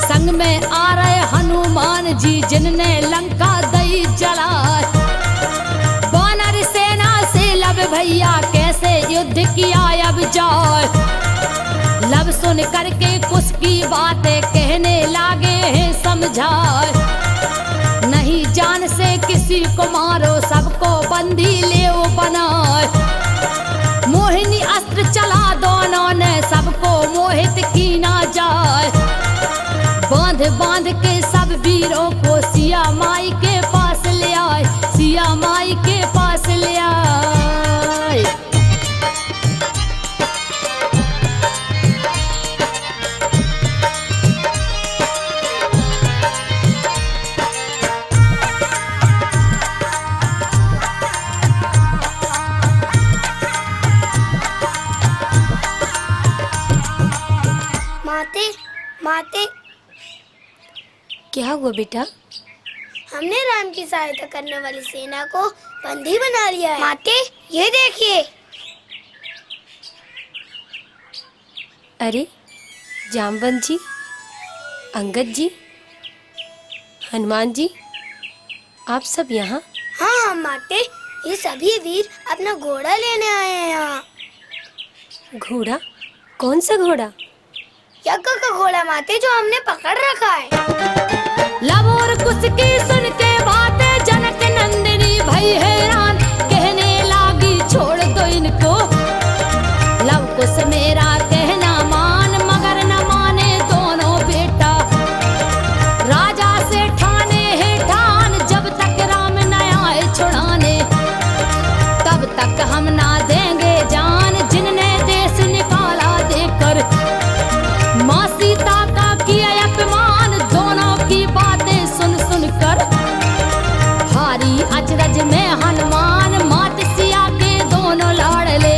संग में आ रहे हनुमान जी जिनने लंका दई जलाए। वानर सेना से लव भैया कैसे युद्ध किया अब जाए। लव सुन करके कुछ की बातें कहने लागे हैं समझाए। नहीं जान से किसी को मारो सबको बंदी ले बनाए। मोहिनी अस्त्र चला दोनों ने सबको मोहित की ना जाए। बांध बांध के सब वीरों को सिया माई के पास ले आए। सिया माई के पास ले आए। माते माते क्या हुआ बेटा? हमने राम की सहायता करने वाली सेना को बंदी बना लिया है। माते ये देखिए। अरे जामवंत जी, अंगद जी, हनुमान जी, आप सब यहाँ? हाँ माते, ये सभी वीर अपना घोड़ा लेने आए हैं यहाँ। घोड़ा? कौन सा घोड़ा? यज्ञ का घोड़ा माते, जो हमने पकड़ रखा है। लव और कुश की सुन के बातें जनक नंदिनी भई हैरान, कहने लागी छोड़ दो इनको। लव कुश मेरा कहना मान, मगर न माने दोनों बेटा। राजा से ठाने है ठान, जब तक राम न आए छुड़ाने, तब तक हम ना देंगे जान। जिनने देश निकाला देकर, माँ सीता का किया अपमान। दोनों की बातें सुन सुन कर हारी अचरज में हनुमान। मात सिया के दोनों लाडले,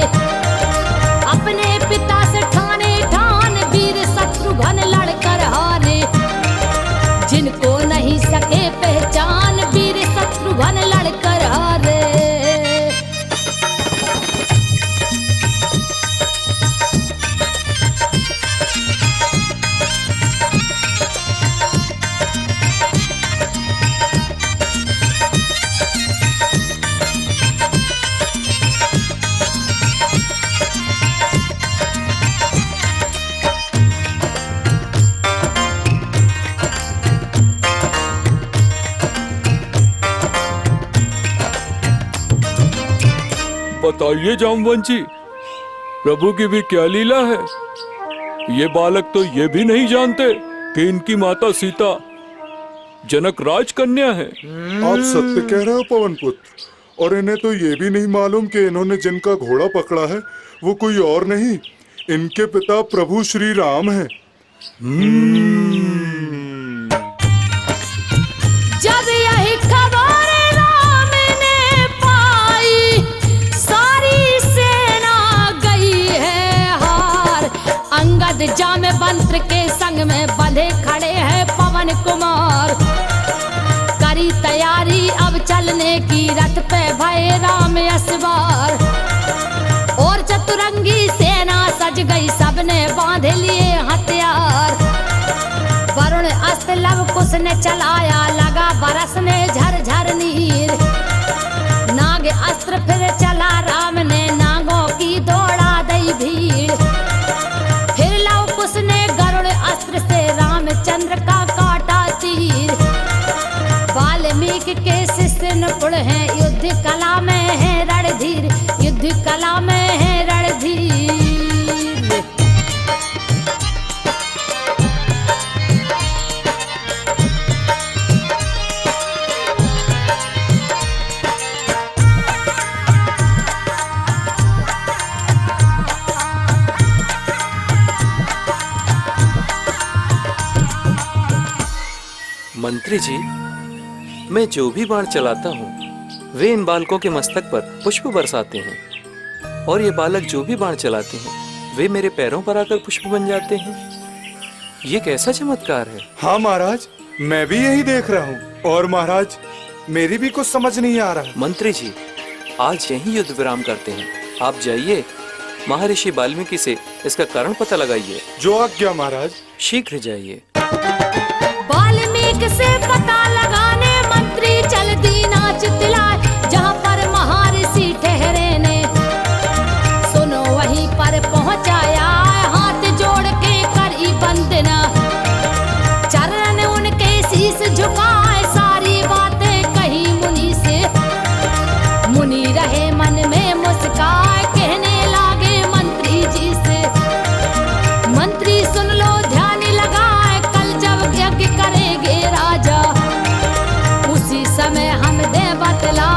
अपने पिता से ठाने ठान। वीर शत्रुघ्न लड़कर हारे, जिनको नहीं सके पहचान। वीर शत्रुघ्न लड़कर हारे। बताइए जामवंत जी, प्रभु की भी क्या लीला है? ये बालक तो ये भी नहीं जानते कि इनकी माता सीता जनक राज कन्या है। आप सत्य कह रहे हो पवन पुत्र, और इन्हें तो ये भी नहीं मालूम कि इन्होंने जिनका घोड़ा पकड़ा है वो कोई और नहीं, इनके पिता प्रभु श्री राम हैं। जब यही खबर राम ने पाई, सारी सेना गई है हार। अंगद जामवंत के संग में बंधे खड़े हैं पवन कुमार। करी तैयारी अब चलने की, रथ पे भय राम असवार। और चतुरंगी सेना सज गई, सबने बांध लिए हथियार। वरुण अस्त्र लव कुश ने चलाया, लगा बरसने झरझर नीर। नाग अस्त्र फिर चला, राम ने नागों की दौड़ा दई भीड़। फिर लव कुश ने गरुड़ अस्त्र से रामचंद्र का काटा तीर। वाल्मीकि के शिष्य निपुण हैं, युद्ध कला में है रणधीर। युद्ध कला में है रणधीर। मंत्री जी, मैं जो भी बाण चलाता हूँ वे इन बालकों के मस्तक पर पुष्प बरसाते हैं, और ये बालक जो भी बाण चलाते हैं वे मेरे पैरों पर आकर पुष्प बन जाते हैं। ये कैसा चमत्कार है? हाँ महाराज, मैं भी यही देख रहा हूँ। और महाराज, मेरी भी कुछ समझ नहीं आ रहा। मंत्री जी, आज यही युद्ध विराम करते हैं। आप जाइए, महर्षि वाल्मीकि से इसका कारण पता लगाइए। जो आज्ञा महाराज। शीघ्र जाइए। वाल्मीकि से पता लगाने मंत्री चल दीना चितलाए, जहाँ पर महर्षि ठहरे ने। सुनो वहीं पर पहुँचाया, हाथ जोड़ के करी वंदना। चरण उनके शीश झुकाए, सारी बातें कही मुनि से। मुनि रहे मन में मुस्काए, कहने लागे मंत्री जी से। मंत्री सुन लो ध्यान लगाए, कल जब यज्ञ करेंगे राजा, उसी समय हम दे बतला।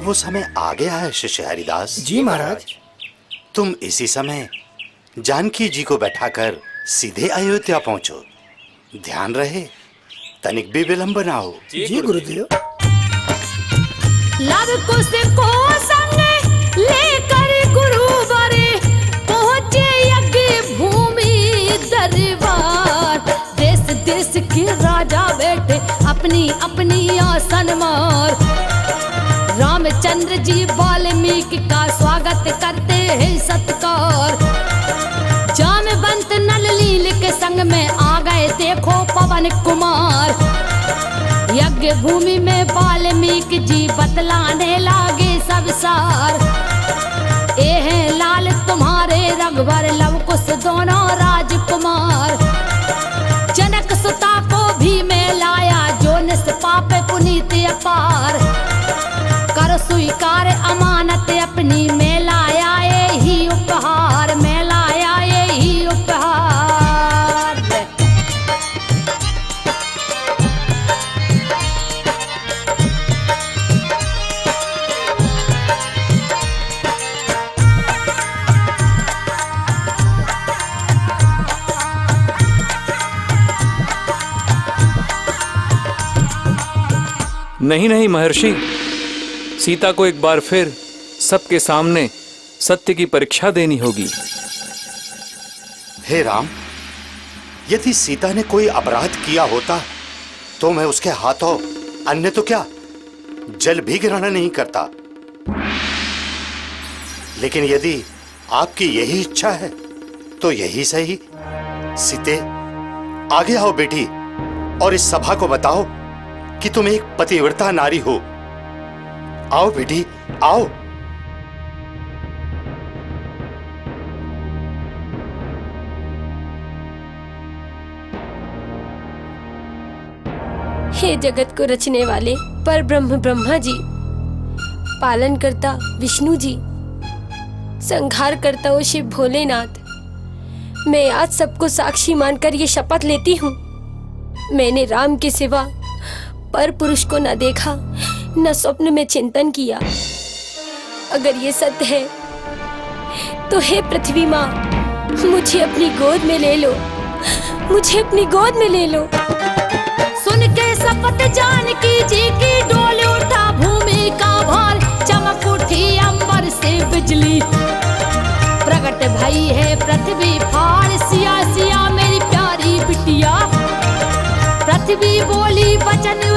वो समय आ गया है शिष्य हरिदास। जी महाराज। तुम इसी समय जानकी जी को बैठाकर सीधे अयोध्या पहुंचो। ध्यान रहे तनिक भी विलंब ना हो। जी गुरुदेव। लव कुश को संग लेकर गुरुवर पहुंचे यज्ञ भूमि दरबार। देश देश के राजा बैठे अपनी अपनी आसन मार। रामचंद्र जी वाल्मीकि का स्वागत करते हैं सत्कार। जामवंत नल लील के संग में आ गए देखो पवन कुमार। यज्ञ भूमि में वाल्मीकि जी बतलाने लागे सब सार। ए हैं लाल तुम्हारे रघुवर लव कुश दोनों राजकुमार। जनक सुता को भी मैं लाया जो निष्पाप पुनीत अपार। कर स्वीकार अमानत अपनी मैं लाया यही उपहार। मैं लाया यही उपहार। नहीं नहीं महर्षि, सीता को एक बार फिर सबके सामने सत्य की परीक्षा देनी होगी। हे राम, यदि सीता ने कोई अपराध किया होता तो मैं उसके हाथों अन्य तो क्या जल भी ग्रहण नहीं करता। लेकिन यदि आपकी यही इच्छा है तो यही सही। सीते, आगे आओ बेटी और इस सभा को बताओ कि तुम एक पतिव्रता नारी हो। आओ बेटी आओ। हे जगत को रचने वाले पर ब्रह्म ब्रह्मा जी, पालन करता विष्णु जी, संहार करता ओ शिव भोलेनाथ, मैं आज सबको साक्षी मानकर ये शपथ लेती हूँ, मैंने राम के सिवा पर पुरुष को न देखा न स्वप्न में चिंतन किया। अगर ये सत्य है तो हे पृथ्वी माँ, मुझे अपनी गोद में ले लो, मुझे अपनी गोद में ले लो। सुन के शपथ जानकी जी की डोल उठा भूमि का भार। चमक उठी अंबर से बिजली, प्रकट भई है पृथ्वी फाड़। सिया सिया मेरी प्यारी बिटिया, पृथ्वी बोली वचन